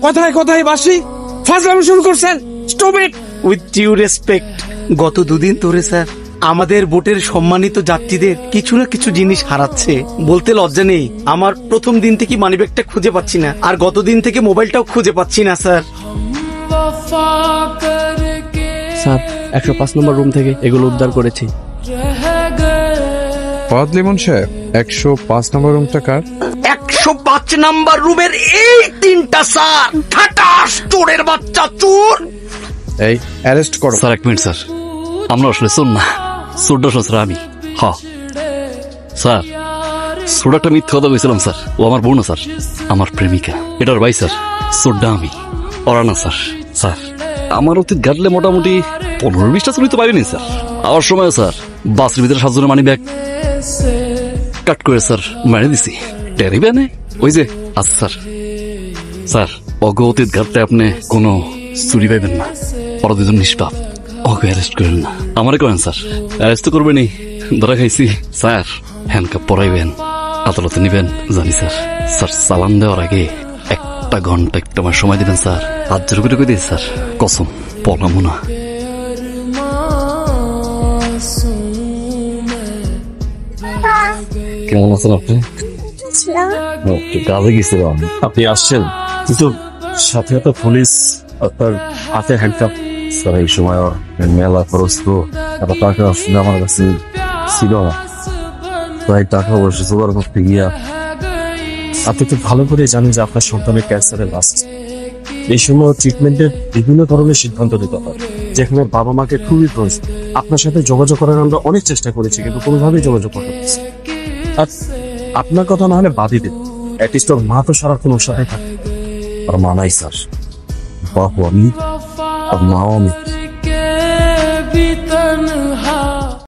কথায় কথায় বাসি ফাজলামি শুরু করছেন। Stop it. With due respect, গত দুদিন ধরে স্যার আমাদের বোটের সম্মানিত যাত্রীদের কিছু না কিছু জিনিস হারাচ্ছে। বলতে লজ্জা নেই, আমার প্রথম দিন থেকে মানিব্যাগটা খুঁজে পাচ্ছি না, আর গত দিন থেকে মোবাইলটাও খুঁজে পাচ্ছি না স্যার। স্যার 105 নম্বর রুম থেকে এগুলো উদ্ধার করেছি। লিমন সাহেব, 105 নম্বর রুমটা কার? 105 নাম্বার রুমের এই তিনটা স্যার ঠাটাস চোরের বাচ্চা চোর। এই অ্যারেস্ট করো। স্যার 1 মিনিট স্যার, আমরা আসলে শোন না, সোডা স্যার আমি স্যার সোডাটা মিথ্যা কথা বলছিলাম স্যার। ও আমার বোন না স্যার, আমার প্রেমিকা। এটার ভাই স্যার, সোডা আমি, ওরা না স্যার। স্যার আমার অতীত ঘাটলে মোটামুটি 15-20টা চুরি তো পারিনি স্যার। আওয়ার সময় স্যার বাসের ভিতরে 7 জনের মানি ব্যাগ কাট করে স্যার মেরে দিছি। টেরিবে নে ওই যে আচ্ছা স্যার। স্যার অগ অতীত ঘাটলে আপনি কোনো চুরি পাইবেন না, ওরা দুজন নিষ্পাপ। ওকে অ্যারেস্ট করেন না, আমারে করেন স্যার। অ্যারেস্ট তো করবেনই, ধরা খাইছি স্যার। হ্যান্ডকাপ পরাইবেন, আদালতে নিবেন জানি স্যার। স্যার চালান দেওয়ার আগে 1 ঘন্টা একটু আমার সময় দিবেন স্যার। হাত জোর করে দিই স্যার, কসম পলামো না। কেমন আছেন আপনি? কাজে গেছিলাম, আপনি আসছেন, কিন্তু সাথে তো পুলিশ, আপনার হাতে হ্যান্ডকাপ। স্যার এই সময় মেলা খরচ তো, এত টাকা আসলে আমার কাছে ছিল না, তাই টাকা পয়সা জোগাড় করতে গিয়া। আপনি তো ভালো করে জানেন যে আপনার সন্তানের ক্যান্সারের লাস্ট। এই সময় ট্রিটমেন্টের বিভিন্ন ধরনের সিদ্ধান্ত নিতে হয়, যেখানে বাবা মাকে খুবই প্রয়োজন। আপনার সাথে যোগাযোগ করার আমরা অনেক চেষ্টা করেছি, কিন্তু কোনোভাবেই যোগাযোগ করতে পারছি না। আর আপনার কথা না হলে বাদই দিন, অ্যাটলিস্ট ওর মা তো সারাক্ষণ ওর সাথে থাকে। আর মানাই স্যার, বাবু আমি আর মাও আমি।